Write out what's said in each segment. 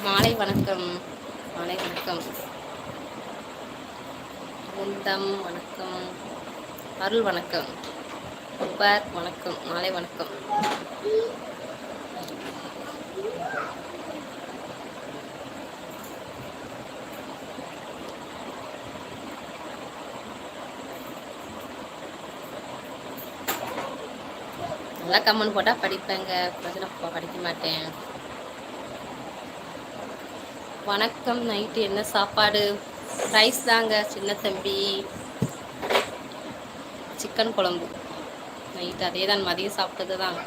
மாலை வணக்கம். மாலை வணக்கம். முந்தம் வணக்கம். அருள் வணக்கம். சூப்பர் வணக்கம். மாலை வணக்கம். நல்லா கமெண்ட் போட்டால் படிப்பேங்க, பிரச்சனை படிக்க மாட்டேன். வணக்கம். நைட்டு என்ன சாப்பாடு? ரைஸ் தாங்க சின்ன தம்பி. சிக்கன் குழம்பு நைட்டு அதே தான், மதியம் சாப்பிட்டது தான்.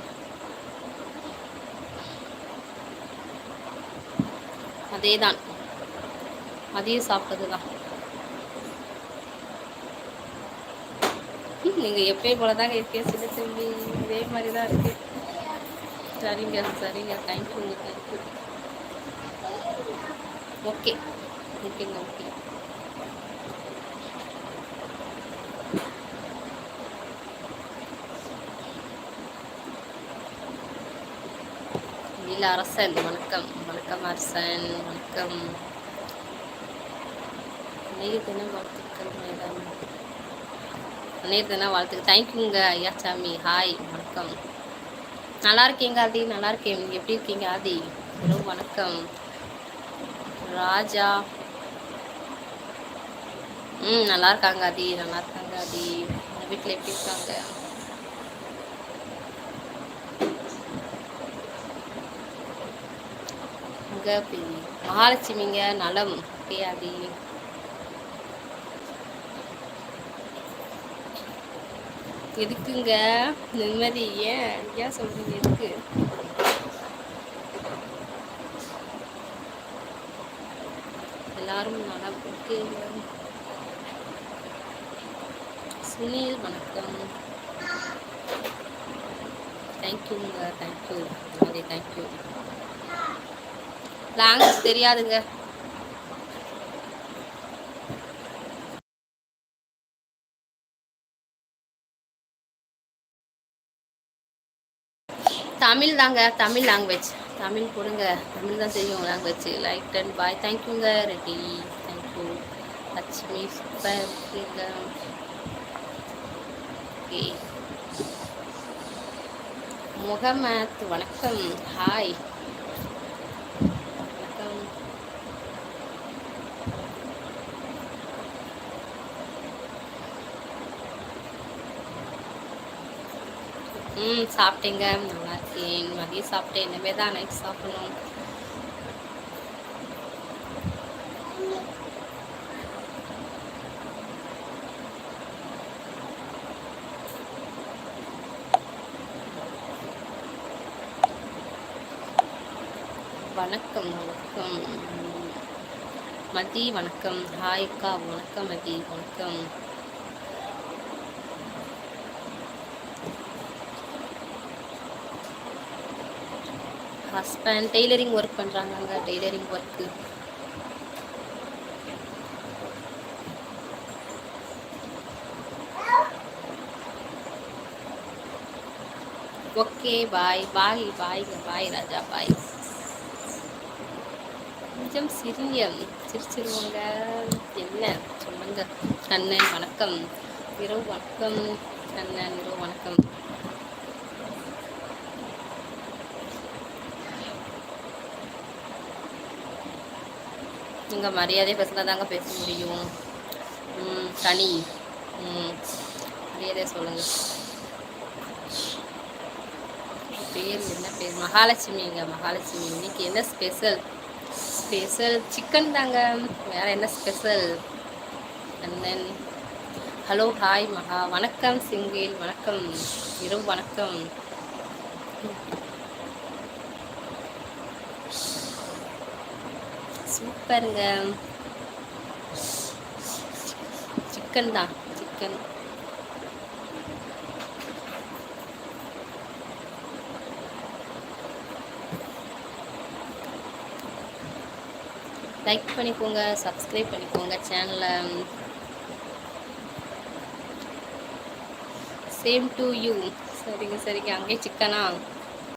அதே தான் மதியம் சாப்பிட்டது தான். நீங்கள் எப்பயும் போல தாங்க இருக்கேன் சின்ன தம்பி, இதே மாதிரி தான் இருக்கு. சரிங்க சரிங்க, தேங்க்யூங்க, தேங்க்யூ. ஓகே ஓகேங்க, ஓகே. இல்லை அரசன் வணக்கம். வணக்கம் அரசன், வணக்கம். அன்னைக்கு தினம் வாழ்த்துக்கள் மேடம். அன்னைக்கு தினம் வாழ்த்துக்கள். தேங்க்யூங்க ஐயாச்சாமி. ஹாய் வணக்கம். நல்லா இருக்கீங்க ஆதி? நல்லா இருக்கேன். நீங்கள் எப்படி இருக்கீங்க ஆதி? ஹலோ வணக்கம். ராஜா நல்லா இருக்காங்க ஆதி, நல்லா இருக்காங்க ஆதி. உங்கள் வீட்டில் எப்படி இருக்காங்க? மகாலட்சுமிங்க நலம். ஓகே ஆதி. எதுக்குங்க நிம்மதி? ஏன் ஏன் சொல்றீங்க? எதுக்கு? எல்லாரும் நலம். ஓகே. சுனில் வணக்கம். தேங்க்யூங்க, தேங்க்யூ. அதே தேங்க்யூ. லாங்குவேஜ் தெரியாதுங்க. தமிழ் தாங்க, தமிழ் லாங்குவேஜ். தமிழ் கொடுங்க, தமிழ் தான் தெரியும் லாங்குவேஜ். Like and bye. தேங்க்யூங்க Reddy, thank you. Lakshmi super. Okay. Muhammad வணக்கம். ஹாய் வணக்கம். சாப்பிட்டேங்க, நல்லா இருக்கேன். மதியம் சாப்பிட்டேன், இனிமேல் தான் நைட் சாப்பிடணும். வணக்கம் வணக்கம் மதி. வணக்கம். ஹாய்க்கா வணக்கம் மதி. வணக்கம். ஹஸ்பண்ட் டெய்லரிங் ஒர்க் பண்ணுறாங்க. Tailoring work. ஓகே பாய் பாய் பாய்ங்க. பாய் ராஜா, பாய். கொஞ்சம் சிரிச்சிருவாங்க. என்ன சொல்லுங்க. அண்ணன் வணக்கம். இரவு வணக்கம் அண்ணன். இரவு வணக்கம். நீங்கள் மரியாதை பேசினா தாங்க பேச முடியும். கனி மரியாதை சொல்லுங்க. பேர் என்ன பேர்? மகாலட்சுமிங்க. மகாலட்சுமி. இன்னைக்கு என்ன ஸ்பெஷல்? ஸ்பெஷல் சிக்கன் தாங்க, வேற என்ன ஸ்பெஷல்? அண்ணன் ஹலோ ஹாய் மகா. வணக்கம் சிங்கிள். வணக்கம். இரவு வணக்கம். சூப்பருங்க. சிக்கன் தான், சிக்கன். லைக் பண்ணிக்கோங்க, சப்ஸ்கிரைப் பண்ணிக்கோங்க சேனலை. Same to you. சரிங்க சரிங்க. அங்கே சிக்கனா?